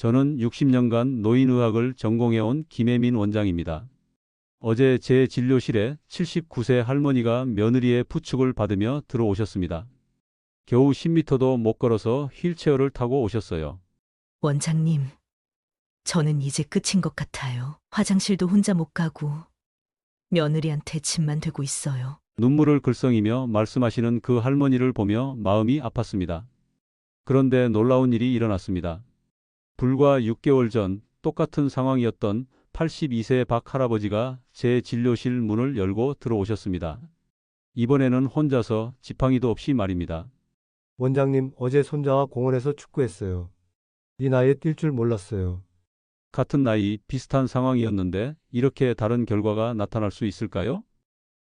저는 60년간 노인의학을 전공해온 김혜민 원장입니다. 어제 제 진료실에 79세 할머니가 며느리의 부축을 받으며 들어오셨습니다. 겨우 10m도 못 걸어서 휠체어를 타고 오셨어요. 원장님, 저는 이제 끝인 것 같아요. 화장실도 혼자 못 가고 며느리한테 짐만 되고 있어요. 눈물을 글썽이며 말씀하시는 그 할머니를 보며 마음이 아팠습니다. 그런데 놀라운 일이 일어났습니다. 불과 6개월 전 똑같은 상황이었던 82세 박 할아버지가 제 진료실 문을 열고 들어오셨습니다. 이번에는 혼자서 지팡이도 없이 말입니다. 원장님, 어제 손자와 공원에서 축구했어요. 이 나이에 뛸 줄 몰랐어요. 같은 나이, 비슷한 상황이었는데 이렇게 다른 결과가 나타날 수 있을까요?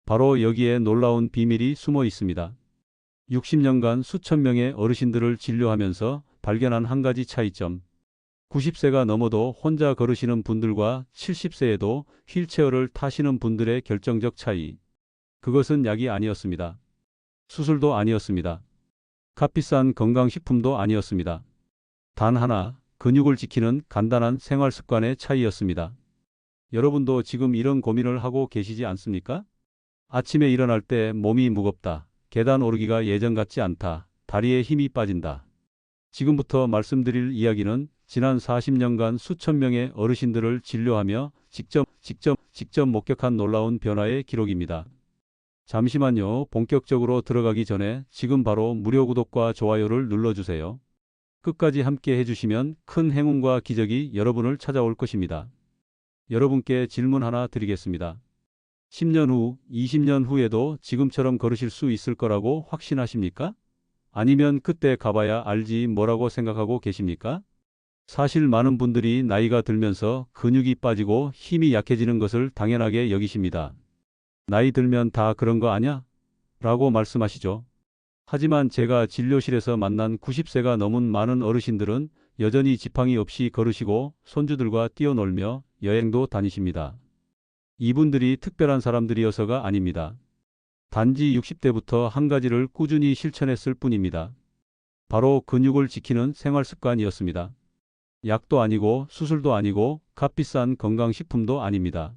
바로 여기에 놀라운 비밀이 숨어 있습니다. 60년간 수천 명의 어르신들을 진료하면서 발견한 한 가지 차이점. 90세가 넘어도 혼자 걸으시는 분들과 70세에도 휠체어를 타시는 분들의 결정적 차이. 그것은 약이 아니었습니다. 수술도 아니었습니다. 값비싼 건강식품도 아니었습니다. 단 하나, 근육을 지키는 간단한 생활 습관의 차이였습니다. 여러분도 지금 이런 고민을 하고 계시지 않습니까? 아침에 일어날 때 몸이 무겁다. 계단 오르기가 예전 같지 않다. 다리에 힘이 빠진다. 지금부터 말씀드릴 이야기는 지난 40년간 수천 명의 어르신들을 진료하며 직접 목격한 놀라운 변화의 기록입니다. 잠시만요. 본격적으로 들어가기 전에 지금 바로 무료 구독과 좋아요를 눌러주세요. 끝까지 함께 해주시면 큰 행운과 기적이 여러분을 찾아올 것입니다. 여러분께 질문 하나 드리겠습니다. 10년 후, 20년 후에도 지금처럼 걸으실 수 있을 거라고 확신하십니까? 아니면 그때 가봐야 알지 뭐라고 생각하고 계십니까? 사실 많은 분들이 나이가 들면서 근육이 빠지고 힘이 약해지는 것을 당연하게 여기십니다. 나이 들면 다 그런 거 아냐? 라고 말씀하시죠. 하지만 제가 진료실에서 만난 90세가 넘은 많은 어르신들은 여전히 지팡이 없이 걸으시고 손주들과 뛰어놀며 여행도 다니십니다. 이분들이 특별한 사람들이어서가 아닙니다. 단지 60대부터 한 가지를 꾸준히 실천했을 뿐입니다. 바로 근육을 지키는 생활 습관이었습니다. 약도 아니고 수술도 아니고 값비싼 건강식품도 아닙니다.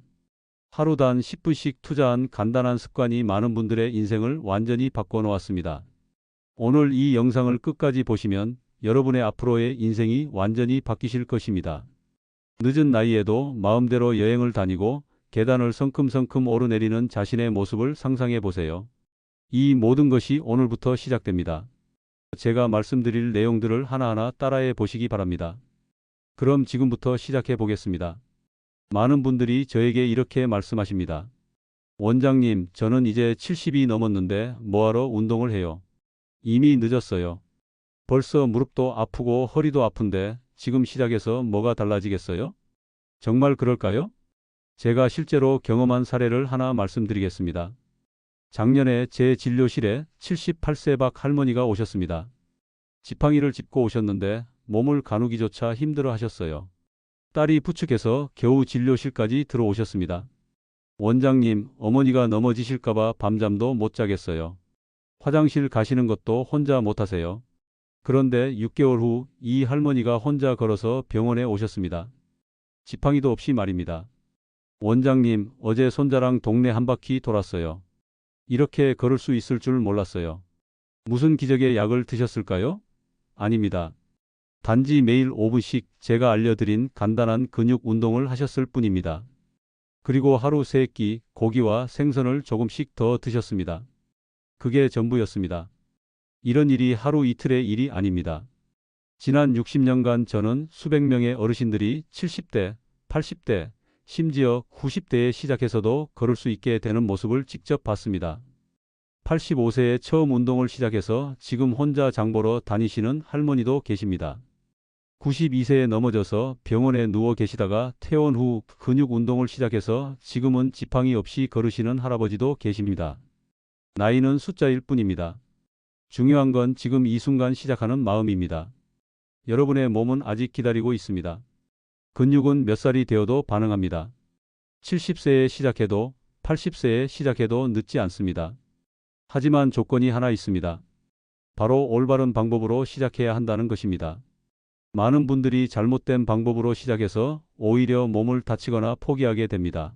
하루 단 10분씩 투자한 간단한 습관이 많은 분들의 인생을 완전히 바꿔놓았습니다. 오늘 이 영상을 끝까지 보시면 여러분의 앞으로의 인생이 완전히 바뀌실 것입니다. 늦은 나이에도 마음대로 여행을 다니고 계단을 성큼성큼 오르내리는 자신의 모습을 상상해 보세요. 이 모든 것이 오늘부터 시작됩니다. 제가 말씀드릴 내용들을 하나하나 따라해 보시기 바랍니다. 그럼 지금부터 시작해 보겠습니다. 많은 분들이 저에게 이렇게 말씀하십니다. 원장님, 저는 이제 70이 넘었는데 뭐하러 운동을 해요? 이미 늦었어요. 벌써 무릎도 아프고 허리도 아픈데 지금 시작해서 뭐가 달라지겠어요? 정말 그럴까요? 제가 실제로 경험한 사례를 하나 말씀드리겠습니다. 작년에 제 진료실에 78세 박 할머니가 오셨습니다. 지팡이를 짚고 오셨는데 몸을 가누기조차 힘들어 하셨어요. 딸이 부축해서 겨우 진료실까지 들어오셨습니다. 원장님, 어머니가 넘어지실까봐 밤잠도 못 자겠어요. 화장실 가시는 것도 혼자 못 하세요. 그런데 6개월 후 이 할머니가 혼자 걸어서 병원에 오셨습니다. 지팡이도 없이 말입니다. 원장님, 어제 손자랑 동네 한 바퀴 돌았어요. 이렇게 걸을 수 있을 줄 몰랐어요. 무슨 기적의 약을 드셨을까요? 아닙니다. 단지 매일 5분씩 제가 알려드린 간단한 근육 운동을 하셨을 뿐입니다. 그리고 하루 3끼 고기와 생선을 조금씩 더 드셨습니다. 그게 전부였습니다. 이런 일이 하루 이틀의 일이 아닙니다. 지난 60년간 저는 수백 명의 어르신들이 70대, 80대, 심지어 90대에 시작해서도 걸을 수 있게 되는 모습을 직접 봤습니다. 85세에 처음 운동을 시작해서 지금 혼자 장보러 다니시는 할머니도 계십니다. 92세에 넘어져서 병원에 누워 계시다가 퇴원 후 근육 운동을 시작해서 지금은 지팡이 없이 걸으시는 할아버지도 계십니다. 나이는 숫자일 뿐입니다. 중요한 건 지금 이 순간 시작하는 마음입니다. 여러분의 몸은 아직 기다리고 있습니다. 근육은 몇 살이 되어도 반응합니다. 70세에 시작해도 80세에 시작해도 늦지 않습니다. 하지만 조건이 하나 있습니다. 바로 올바른 방법으로 시작해야 한다는 것입니다. 많은 분들이 잘못된 방법으로 시작해서 오히려 몸을 다치거나 포기하게 됩니다.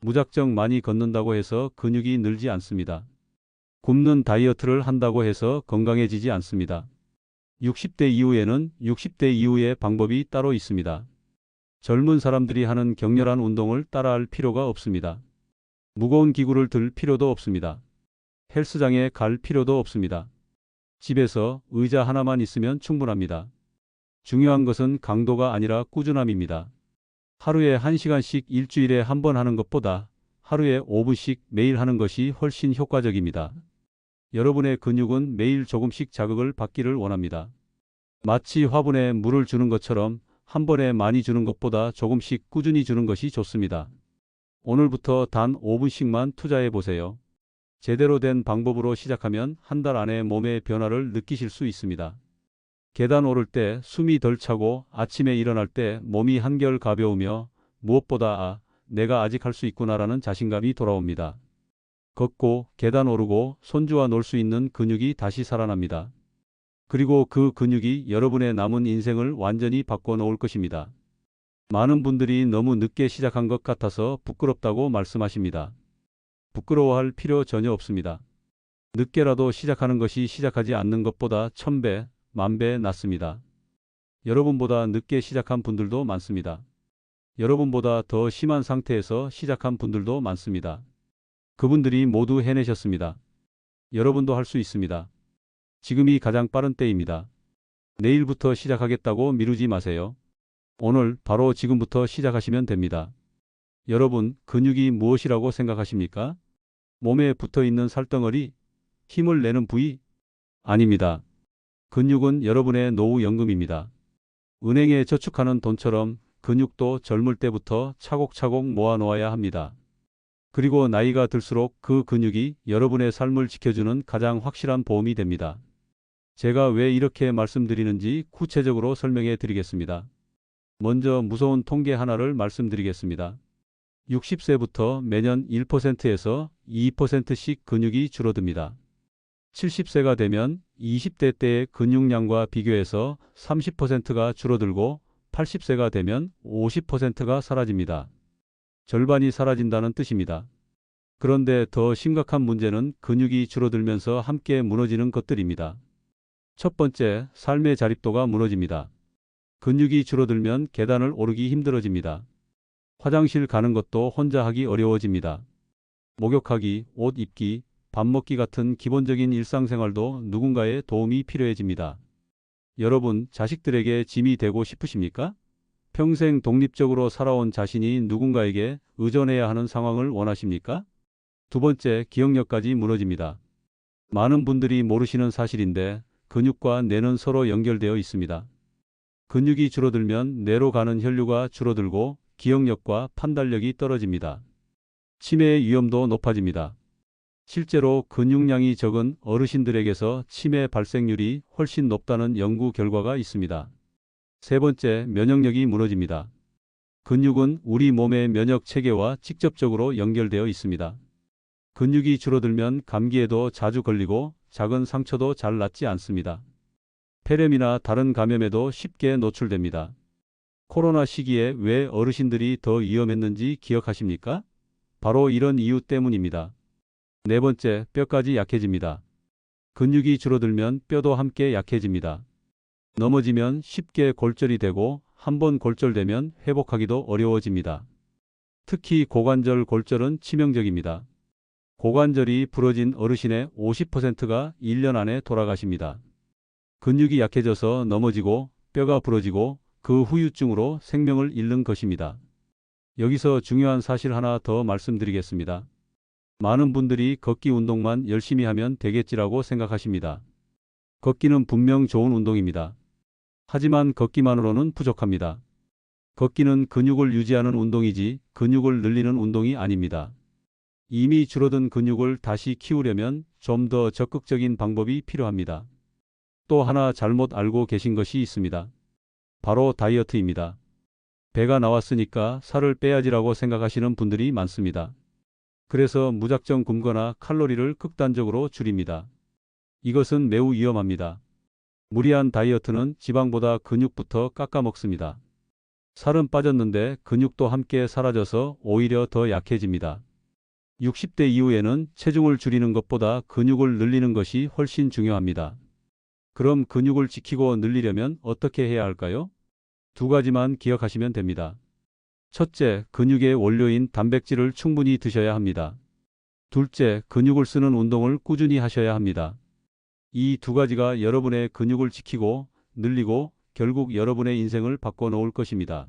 무작정 많이 걷는다고 해서 근육이 늘지 않습니다. 굶는 다이어트를 한다고 해서 건강해지지 않습니다. 60대 이후에는 60대 이후의 방법이 따로 있습니다. 젊은 사람들이 하는 격렬한 운동을 따라할 필요가 없습니다. 무거운 기구를 들 필요도 없습니다. 헬스장에 갈 필요도 없습니다. 집에서 의자 하나만 있으면 충분합니다. 중요한 것은 강도가 아니라 꾸준함입니다. 하루에 1시간씩 일주일에 한 번 하는 것보다 하루에 5분씩 매일 하는 것이 훨씬 효과적입니다. 여러분의 근육은 매일 조금씩 자극을 받기를 원합니다. 마치 화분에 물을 주는 것처럼 한 번에 많이 주는 것보다 조금씩 꾸준히 주는 것이 좋습니다. 오늘부터 단 5분씩만 투자해 보세요. 제대로 된 방법으로 시작하면 한 달 안에 몸의 변화를 느끼실 수 있습니다. 계단 오를 때 숨이 덜 차고 아침에 일어날 때 몸이 한결 가벼우며 무엇보다 내가 아직 할 수 있구나라는 자신감이 돌아옵니다. 걷고 계단 오르고 손주와 놀 수 있는 근육이 다시 살아납니다. 그리고 그 근육이 여러분의 남은 인생을 완전히 바꿔놓을 것입니다. 많은 분들이 너무 늦게 시작한 것 같아서 부끄럽다고 말씀하십니다. 부끄러워할 필요 전혀 없습니다. 늦게라도 시작하는 것이 시작하지 않는 것보다 1000배, 10,000배 낫습니다. 여러분보다 늦게 시작한 분들도 많습니다. 여러분보다 더 심한 상태에서 시작한 분들도 많습니다. 그분들이 모두 해내셨습니다. 여러분도 할 수 있습니다. 지금이 가장 빠른 때입니다. 내일부터 시작하겠다고 미루지 마세요. 오늘 바로 지금부터 시작하시면 됩니다. 여러분, 근육이 무엇이라고 생각하십니까? 몸에 붙어 있는 살덩어리, 힘을 내는 부위? 아닙니다. 근육은 여러분의 노후연금입니다. 은행에 저축하는 돈처럼 근육도 젊을 때부터 차곡차곡 모아놓아야 합니다. 그리고 나이가 들수록 그 근육이 여러분의 삶을 지켜주는 가장 확실한 보험이 됩니다. 제가 왜 이렇게 말씀드리는지 구체적으로 설명해 드리겠습니다. 먼저 무서운 통계 하나를 말씀드리겠습니다. 60세부터 매년 1%에서 2%씩 근육이 줄어듭니다. 70세가 되면 20대 때의 근육량과 비교해서 30%가 줄어들고 80세가 되면 50%가 사라집니다. 절반이 사라진다는 뜻입니다. 그런데 더 심각한 문제는 근육이 줄어들면서 함께 무너지는 것들입니다. 첫 번째, 삶의 자립도가 무너집니다. 근육이 줄어들면 계단을 오르기 힘들어집니다. 화장실 가는 것도 혼자 하기 어려워집니다. 목욕하기, 옷 입기, 밥 먹기 같은 기본적인 일상생활도 누군가의 도움이 필요해집니다. 여러분, 자식들에게 짐이 되고 싶으십니까? 평생 독립적으로 살아온 자신이 누군가에게 의존해야 하는 상황을 원하십니까? 두 번째, 기억력까지 무너집니다. 많은 분들이 모르시는 사실인데 근육과 뇌는 서로 연결되어 있습니다. 근육이 줄어들면 뇌로 가는 혈류가 줄어들고 기억력과 판단력이 떨어집니다. 치매의 위험도 높아집니다. 실제로 근육량이 적은 어르신들에게서 치매 발생률이 훨씬 높다는 연구 결과가 있습니다. 세 번째, 면역력이 무너집니다. 근육은 우리 몸의 면역 체계와 직접적으로 연결되어 있습니다. 근육이 줄어들면 감기에도 자주 걸리고 작은 상처도 잘 낫지 않습니다. 폐렴이나 다른 감염에도 쉽게 노출됩니다. 코로나 시기에 왜 어르신들이 더 위험했는지 기억하십니까? 바로 이런 이유 때문입니다. 네 번째, 뼈까지 약해집니다. 근육이 줄어들면 뼈도 함께 약해집니다. 넘어지면 쉽게 골절이 되고 한번 골절되면 회복하기도 어려워집니다. 특히 고관절 골절은 치명적입니다. 고관절이 부러진 어르신의 50%가 1년 안에 돌아가십니다. 근육이 약해져서 넘어지고 뼈가 부러지고 그 후유증으로 생명을 잃는 것입니다. 여기서 중요한 사실 하나 더 말씀드리겠습니다. 많은 분들이 걷기 운동만 열심히 하면 되겠지라고 생각하십니다. 걷기는 분명 좋은 운동입니다. 하지만 걷기만으로는 부족합니다. 걷기는 근육을 유지하는 운동이지 근육을 늘리는 운동이 아닙니다. 이미 줄어든 근육을 다시 키우려면 좀 더 적극적인 방법이 필요합니다. 또 하나 잘못 알고 계신 것이 있습니다. 바로 다이어트입니다. 배가 나왔으니까 살을 빼야지라고 생각하시는 분들이 많습니다. 그래서 무작정 굶거나 칼로리를 극단적으로 줄입니다. 이것은 매우 위험합니다. 무리한 다이어트는 지방보다 근육부터 깎아먹습니다. 살은 빠졌는데 근육도 함께 사라져서 오히려 더 약해집니다. 60대 이후에는 체중을 줄이는 것보다 근육을 늘리는 것이 훨씬 중요합니다. 그럼 근육을 지키고 늘리려면 어떻게 해야 할까요? 두 가지만 기억하시면 됩니다. 첫째, 근육의 원료인 단백질을 충분히 드셔야 합니다. 둘째, 근육을 쓰는 운동을 꾸준히 하셔야 합니다. 이 두 가지가 여러분의 근육을 지키고 늘리고 결국 여러분의 인생을 바꿔놓을 것입니다.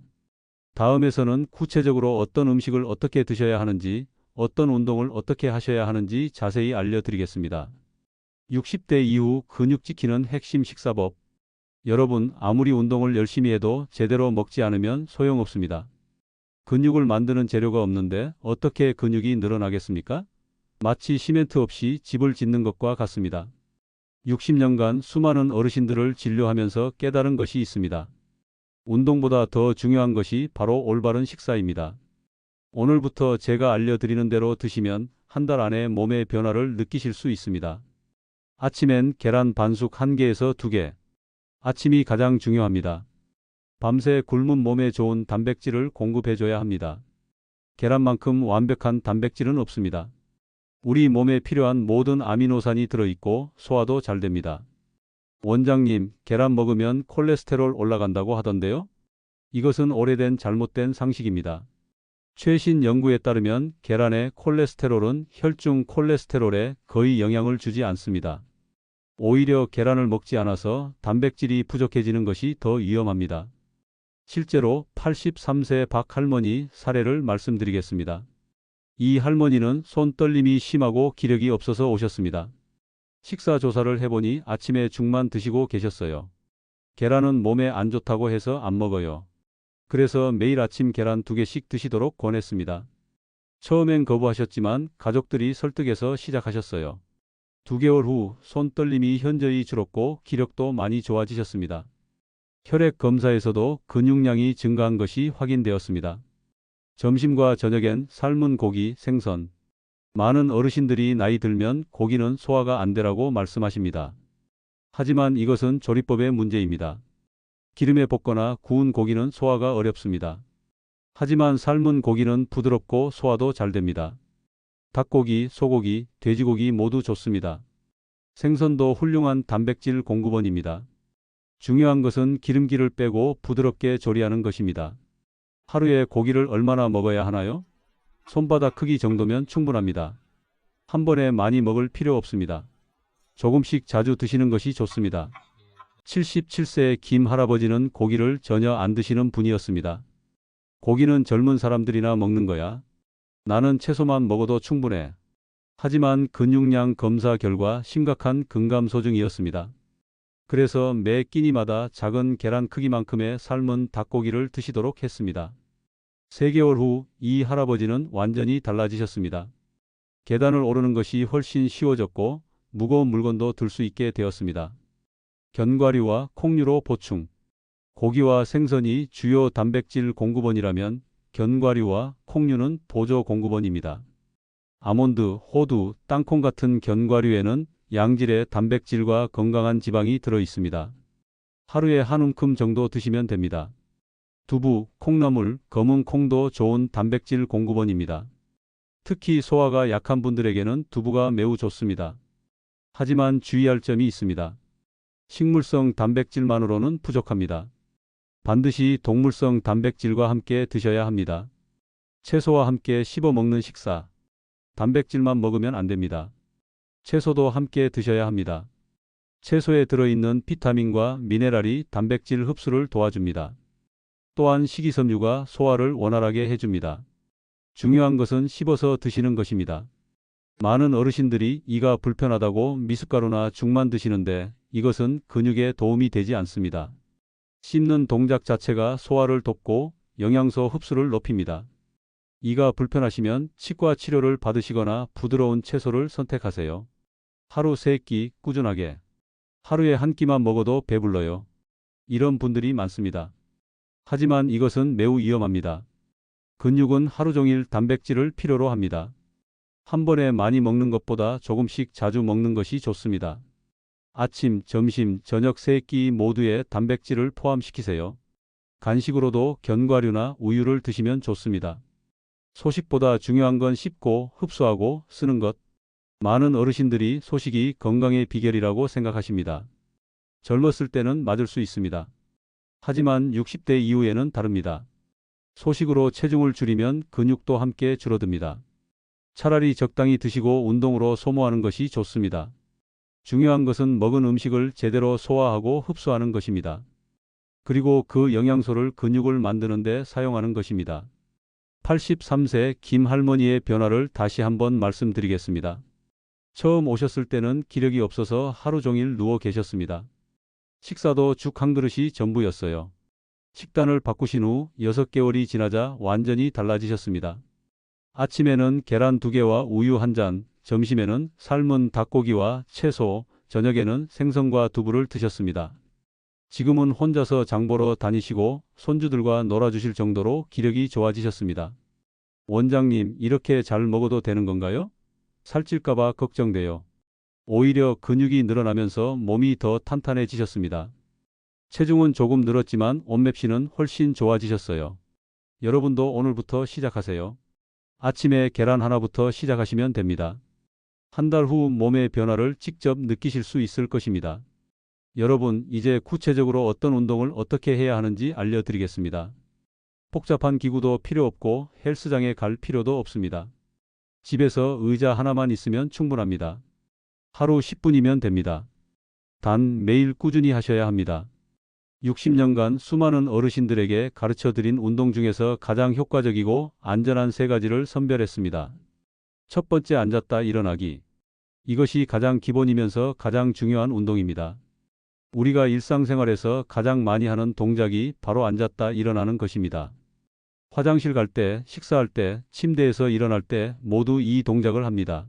다음에서는 구체적으로 어떤 음식을 어떻게 드셔야 하는지, 어떤 운동을 어떻게 하셔야 하는지 자세히 알려드리겠습니다. 60대 이후 근육 지키는 핵심 식사법. 여러분, 아무리 운동을 열심히 해도 제대로 먹지 않으면 소용없습니다. 근육을 만드는 재료가 없는데 어떻게 근육이 늘어나겠습니까? 마치 시멘트 없이 집을 짓는 것과 같습니다. 60년간 수많은 어르신들을 진료하면서 깨달은 것이 있습니다. 운동보다 더 중요한 것이 바로 올바른 식사입니다. 오늘부터 제가 알려드리는 대로 드시면 한 달 안에 몸의 변화를 느끼실 수 있습니다. 아침엔 계란 반숙 1개에서 2개. 아침이 가장 중요합니다. 밤새 굶은 몸에 좋은 단백질을 공급해줘야 합니다. 계란만큼 완벽한 단백질은 없습니다. 우리 몸에 필요한 모든 아미노산이 들어있고 소화도 잘 됩니다. 원장님, 계란 먹으면 콜레스테롤 올라간다고 하던데요? 이것은 오래된 잘못된 상식입니다. 최신 연구에 따르면 계란의 콜레스테롤은 혈중 콜레스테롤에 거의 영향을 주지 않습니다. 오히려 계란을 먹지 않아서 단백질이 부족해지는 것이 더 위험합니다. 실제로 83세 박 할머니 사례를 말씀드리겠습니다. 이 할머니는 손떨림이 심하고 기력이 없어서 오셨습니다. 식사 조사를 해보니 아침에 죽만 드시고 계셨어요. 계란은 몸에 안 좋다고 해서 안 먹어요. 그래서 매일 아침 계란 2개씩 드시도록 권했습니다. 처음엔 거부하셨지만 가족들이 설득해서 시작하셨어요. 2개월 후 손떨림이 현저히 줄었고 기력도 많이 좋아지셨습니다. 혈액 검사에서도 근육량이 증가한 것이 확인되었습니다. 점심과 저녁엔 삶은 고기, 생선. 많은 어르신들이 나이 들면 고기는 소화가 안 되라고 말씀하십니다. 하지만 이것은 조리법의 문제입니다. 기름에 볶거나 구운 고기는 소화가 어렵습니다. 하지만 삶은 고기는 부드럽고 소화도 잘 됩니다. 닭고기, 소고기, 돼지고기 모두 좋습니다. 생선도 훌륭한 단백질 공급원입니다. 중요한 것은 기름기를 빼고 부드럽게 조리하는 것입니다. 하루에 고기를 얼마나 먹어야 하나요? 손바닥 크기 정도면 충분합니다. 한 번에 많이 먹을 필요 없습니다. 조금씩 자주 드시는 것이 좋습니다. 77세의 김 할아버지는 고기를 전혀 안 드시는 분이었습니다. 고기는 젊은 사람들이나 먹는 거야. 나는 채소만 먹어도 충분해. 하지만 근육량 검사 결과 심각한 근감소증이었습니다. 그래서 매 끼니마다 작은 계란 크기만큼의 삶은 닭고기를 드시도록 했습니다. 3개월 후 이 할아버지는 완전히 달라지셨습니다. 계단을 오르는 것이 훨씬 쉬워졌고 무거운 물건도 들 수 있게 되었습니다. 견과류와 콩류로 보충. 고기와 생선이 주요 단백질 공급원이라면 견과류와 콩류는 보조 공급원입니다. 아몬드, 호두, 땅콩 같은 견과류에는 양질의 단백질과 건강한 지방이 들어 있습니다. 하루에 한 움큼 정도 드시면 됩니다. 두부, 콩나물, 검은 콩도 좋은 단백질 공급원입니다. 특히 소화가 약한 분들에게는 두부가 매우 좋습니다. 하지만 주의할 점이 있습니다. 식물성 단백질만으로는 부족합니다. 반드시 동물성 단백질과 함께 드셔야 합니다. 채소와 함께 씹어 먹는 식사. 단백질만 먹으면 안 됩니다. 채소도 함께 드셔야 합니다. 채소에 들어있는 비타민과 미네랄이 단백질 흡수를 도와줍니다. 또한 식이섬유가 소화를 원활하게 해줍니다. 중요한 것은 씹어서 드시는 것입니다. 많은 어르신들이 이가 불편하다고 미숫가루나 죽만 드시는데 이것은 근육에 도움이 되지 않습니다. 씹는 동작 자체가 소화를 돕고 영양소 흡수를 높입니다. 이가 불편하시면 치과 치료를 받으시거나 부드러운 채소를 선택하세요. 하루 3끼 꾸준하게. 하루에 한 끼만 먹어도 배불러요. 이런 분들이 많습니다. 하지만 이것은 매우 위험합니다. 근육은 하루 종일 단백질을 필요로 합니다. 한 번에 많이 먹는 것보다 조금씩 자주 먹는 것이 좋습니다. 아침, 점심, 저녁 세 끼 모두에 단백질을 포함시키세요. 간식으로도 견과류나 우유를 드시면 좋습니다. 소식보다 중요한 건 씹고 흡수하고 쓰는 것. 많은 어르신들이 소식이 건강의 비결이라고 생각하십니다. 젊었을 때는 맞을 수 있습니다. 하지만 60대 이후에는 다릅니다. 소식으로 체중을 줄이면 근육도 함께 줄어듭니다. 차라리 적당히 드시고 운동으로 소모하는 것이 좋습니다. 중요한 것은 먹은 음식을 제대로 소화하고 흡수하는 것입니다. 그리고 그 영양소를 근육을 만드는 데 사용하는 것입니다. 83세 김 할머니의 변화를 다시 한번 말씀드리겠습니다. 처음 오셨을 때는 기력이 없어서 하루 종일 누워 계셨습니다. 식사도 죽 한 그릇이 전부였어요. 식단을 바꾸신 후 6개월이 지나자 완전히 달라지셨습니다. 아침에는 계란 2개와 우유 1잔, 점심에는 삶은 닭고기와 채소, 저녁에는 생선과 두부를 드셨습니다. 지금은 혼자서 장보러 다니시고 손주들과 놀아주실 정도로 기력이 좋아지셨습니다. 원장님, 이렇게 잘 먹어도 되는 건가요? 살찔까봐 걱정돼요. 오히려 근육이 늘어나면서 몸이 더 탄탄해지셨습니다. 체중은 조금 늘었지만 옷맵시는 훨씬 좋아지셨어요. 여러분도 오늘부터 시작하세요. 아침에 계란 하나부터 시작하시면 됩니다. 한 달 후 몸의 변화를 직접 느끼실 수 있을 것입니다. 여러분, 이제 구체적으로 어떤 운동을 어떻게 해야 하는지 알려드리겠습니다. 복잡한 기구도 필요 없고 헬스장에 갈 필요도 없습니다. 집에서 의자 하나만 있으면 충분합니다. 하루 10분이면 됩니다. 단 매일 꾸준히 하셔야 합니다. 60년간 수많은 어르신들에게 가르쳐드린 운동 중에서 가장 효과적이고 안전한 3가지를 선별했습니다. 첫 번째, 앉았다 일어나기. 이것이 가장 기본이면서 가장 중요한 운동입니다. 우리가 일상생활에서 가장 많이 하는 동작이 바로 앉았다 일어나는 것입니다. 화장실 갈 때, 식사할 때, 침대에서 일어날 때 모두 이 동작을 합니다.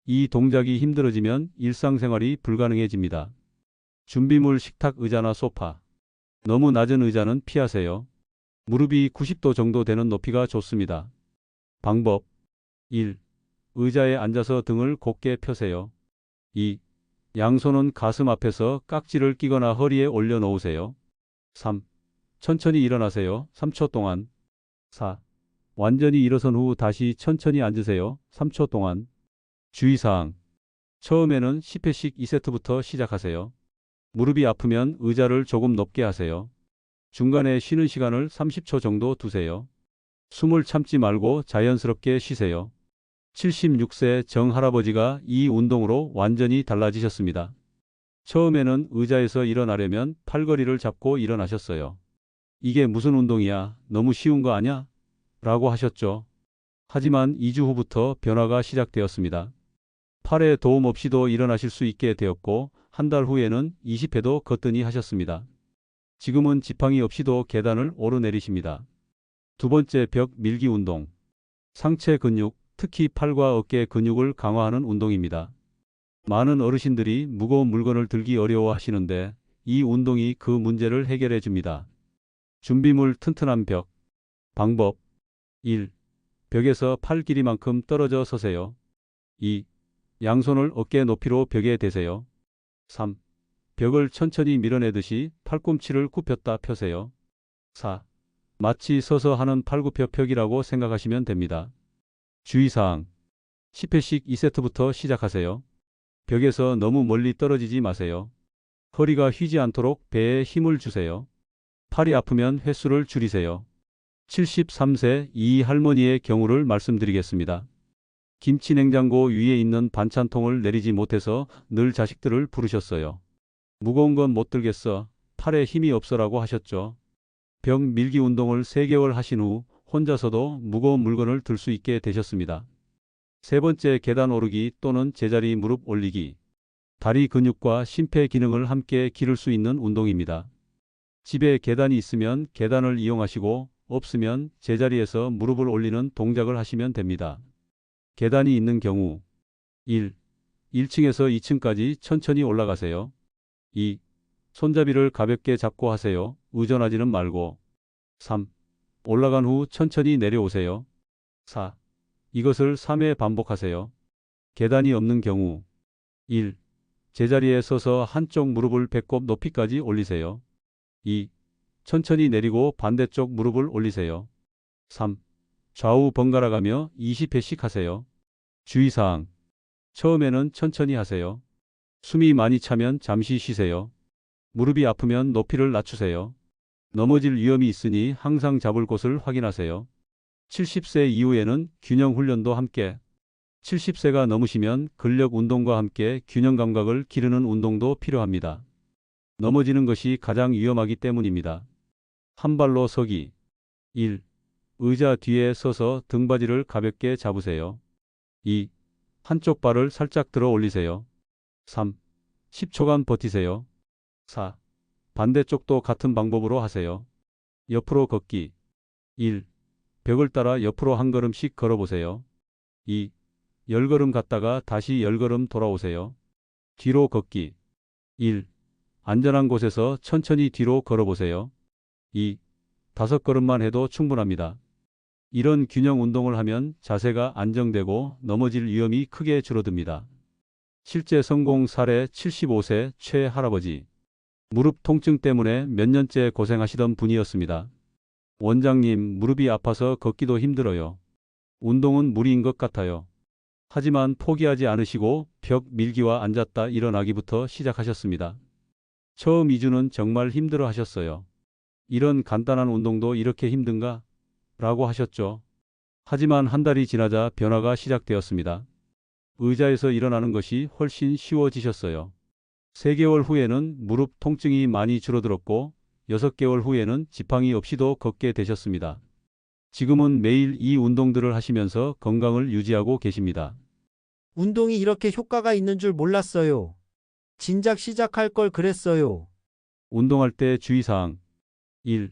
이 동작이 힘들어지면 일상생활이 불가능해집니다. 준비물 식탁 의자나 소파. 너무 낮은 의자는 피하세요. 무릎이 90도 정도 되는 높이가 좋습니다. 방법 1. 의자에 앉아서 등을 곧게 펴세요. 2. 양손은 가슴 앞에서 깍지를 끼거나 허리에 올려 놓으세요. 3. 천천히 일어나세요. 3초 동안. 4. 완전히 일어선 후 다시 천천히 앉으세요. 3초 동안. 주의사항. 처음에는 10회씩 2세트부터 시작하세요. 무릎이 아프면 의자를 조금 높게 하세요. 중간에 쉬는 시간을 30초 정도 두세요. 숨을 참지 말고 자연스럽게 쉬세요. 76세 정 할아버지가 이 운동으로 완전히 달라지셨습니다. 처음에는 의자에서 일어나려면 팔걸이를 잡고 일어나셨어요. 이게 무슨 운동이야? 너무 쉬운 거 아냐? 라고 하셨죠. 하지만 2주 후부터 변화가 시작되었습니다. 팔에 도움 없이도 일어나실 수 있게 되었고 한 달 후에는 20회도 거뜬히 하셨습니다. 지금은 지팡이 없이도 계단을 오르내리십니다. 두 번째, 벽 밀기 운동. 상체 근육, 특히 팔과 어깨 근육을 강화하는 운동입니다. 많은 어르신들이 무거운 물건을 들기 어려워하시는데 이 운동이 그 문제를 해결해 줍니다. 준비물 튼튼한 벽. 방법 1. 벽에서 팔 길이만큼 떨어져 서세요. 2. 양손을 어깨 높이로 벽에 대세요. 3. 벽을 천천히 밀어내듯이 팔꿈치를 굽혔다 펴세요. 4. 마치 서서 하는 팔굽혀 펴기라고 생각하시면 됩니다. 주의사항. 10회씩 2세트부터 시작하세요. 벽에서 너무 멀리 떨어지지 마세요. 허리가 휘지 않도록 배에 힘을 주세요. 팔이 아프면 횟수를 줄이세요. 73세 이 할머니의 경우를 말씀드리겠습니다. 김치 냉장고 위에 있는 반찬통을 내리지 못해서 늘 자식들을 부르셨어요. 무거운 건 못 들겠어. 팔에 힘이 없어라고 하셨죠. 벽 밀기 운동을 3개월 하신 후 혼자서도 무거운 물건을 들 수 있게 되셨습니다. 세 번째, 계단 오르기 또는 제자리 무릎 올리기. 다리 근육과 심폐 기능을 함께 기를 수 있는 운동입니다. 집에 계단이 있으면 계단을 이용하시고 없으면 제자리에서 무릎을 올리는 동작을 하시면 됩니다. 계단이 있는 경우 1. 1층에서 2층까지 천천히 올라가세요. 2. 손잡이를 가볍게 잡고 하세요. 의존하지는 말고. 3. 올라간 후 천천히 내려오세요. 4. 이것을 3회 반복하세요. 계단이 없는 경우 1. 제자리에 서서 한쪽 무릎을 배꼽 높이까지 올리세요. 2. 천천히 내리고 반대쪽 무릎을 올리세요. 3. 좌우 번갈아 가며 20회씩 하세요. 주의사항. 처음에는 천천히 하세요. 숨이 많이 차면 잠시 쉬세요. 무릎이 아프면 높이를 낮추세요. 넘어질 위험이 있으니 항상 잡을 곳을 확인하세요. 70세 이후에는 균형 훈련도 함께. 70세가 넘으시면 근력 운동과 함께 균형 감각을 기르는 운동도 필요합니다. 넘어지는 것이 가장 위험하기 때문입니다. 한 발로 서기. 1. 의자 뒤에 서서 등받이를 가볍게 잡으세요. 2. 한쪽 발을 살짝 들어 올리세요. 3. 10초간 버티세요. 4. 반대쪽도 같은 방법으로 하세요. 옆으로 걷기. 1. 벽을 따라 옆으로 한 걸음씩 걸어보세요. 2. 10걸음 갔다가 다시 10걸음 돌아오세요. 뒤로 걷기. 1. 안전한 곳에서 천천히 뒤로 걸어보세요. 2. 5걸음만 해도 충분합니다. 이런 균형 운동을 하면 자세가 안정되고 넘어질 위험이 크게 줄어듭니다. 실제 성공 사례 75세 최 할아버지. 무릎 통증 때문에 몇 년째 고생하시던 분이었습니다. 원장님, 무릎이 아파서 걷기도 힘들어요. 운동은 무리인 것 같아요. 하지만 포기하지 않으시고 벽 밀기와 앉았다 일어나기부터 시작하셨습니다. 처음 2주는 정말 힘들어 하셨어요. 이런 간단한 운동도 이렇게 힘든가? 라고 하셨죠. 하지만 한 달이 지나자 변화가 시작되었습니다. 의자에서 일어나는 것이 훨씬 쉬워지셨어요. 3개월 후에는 무릎 통증이 많이 줄어들었고 6개월 후에는 지팡이 없이도 걷게 되셨습니다. 지금은 매일 이 운동들을 하시면서 건강을 유지하고 계십니다. 운동이 이렇게 효과가 있는 줄 몰랐어요. 진작 시작할 걸 그랬어요. 운동할 때 주의사항. 1.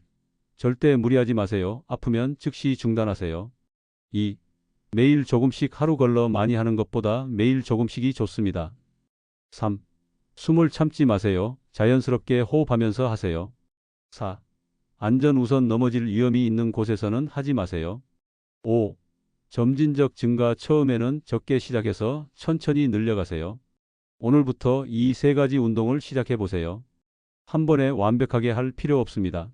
절대 무리하지 마세요. 아프면 즉시 중단하세요. 2. 매일 조금씩 하루 걸러 많이 하는 것보다 매일 조금씩이 좋습니다. 3. 숨을 참지 마세요. 자연스럽게 호흡하면서 하세요. 4. 안전 우선 넘어질 위험이 있는 곳에서는 하지 마세요. 5. 점진적 증가 처음에는 적게 시작해서 천천히 늘려가세요. 오늘부터 이 3가지 운동을 시작해 보세요. 한 번에 완벽하게 할 필요 없습니다.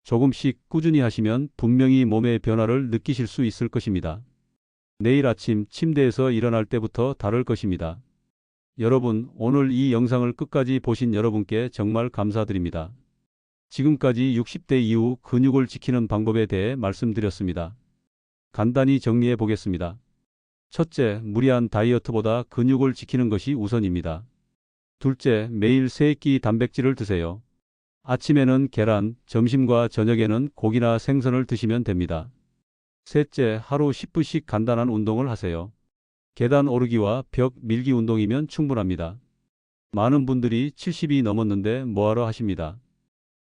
조금씩 꾸준히 하시면 분명히 몸의 변화를 느끼실 수 있을 것입니다. 내일 아침 침대에서 일어날 때부터 다를 것입니다. 여러분, 오늘 이 영상을 끝까지 보신 여러분께 정말 감사드립니다. 지금까지 60대 이후 근육을 지키는 방법에 대해 말씀드렸습니다. 간단히 정리해 보겠습니다. 첫째, 무리한 다이어트보다 근육을 지키는 것이 우선입니다. 둘째, 매일 3끼 단백질을 드세요. 아침에는 계란, 점심과 저녁에는 고기나 생선을 드시면 됩니다. 셋째, 하루 10분씩 간단한 운동을 하세요. 계단 오르기와 벽 밀기 운동이면 충분합니다. 많은 분들이 70이 넘었는데 뭐하러 하십니다.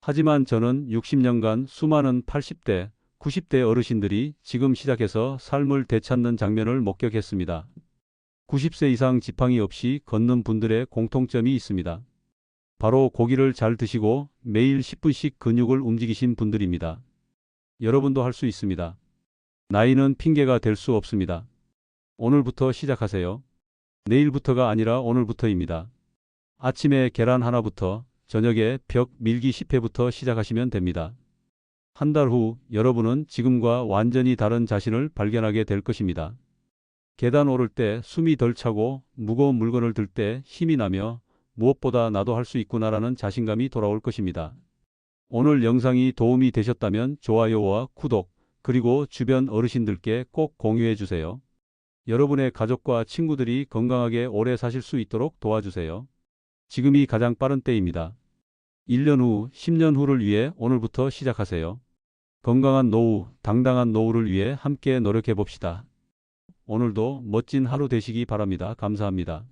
하지만 저는 60년간 수많은 80대, 90대 어르신들이 지금 시작해서 삶을 되찾는 장면을 목격했습니다. 90세 이상 지팡이 없이 걷는 분들의 공통점이 있습니다. 바로 고기를 잘 드시고 매일 10분씩 근육을 움직이신 분들입니다. 여러분도 할 수 있습니다. 나이는 핑계가 될 수 없습니다. 오늘부터 시작하세요. 내일부터가 아니라 오늘부터입니다. 아침에 계란 하나부터 저녁에 벽 밀기 10회부터 시작하시면 됩니다. 한 달 후 여러분은 지금과 완전히 다른 자신을 발견하게 될 것입니다. 계단 오를 때 숨이 덜 차고 무거운 물건을 들 때 힘이 나며 무엇보다 나도 할 수 있구나라는 자신감이 돌아올 것입니다. 오늘 영상이 도움이 되셨다면 좋아요와 구독, 그리고 주변 어르신들께 꼭 공유해 주세요. 여러분의 가족과 친구들이 건강하게 오래 사실 수 있도록 도와주세요. 지금이 가장 빠른 때입니다. 1년 후, 10년 후를 위해 오늘부터 시작하세요. 건강한 노후, 당당한 노후를 위해 함께 노력해 봅시다. 오늘도 멋진 하루 되시기 바랍니다. 감사합니다.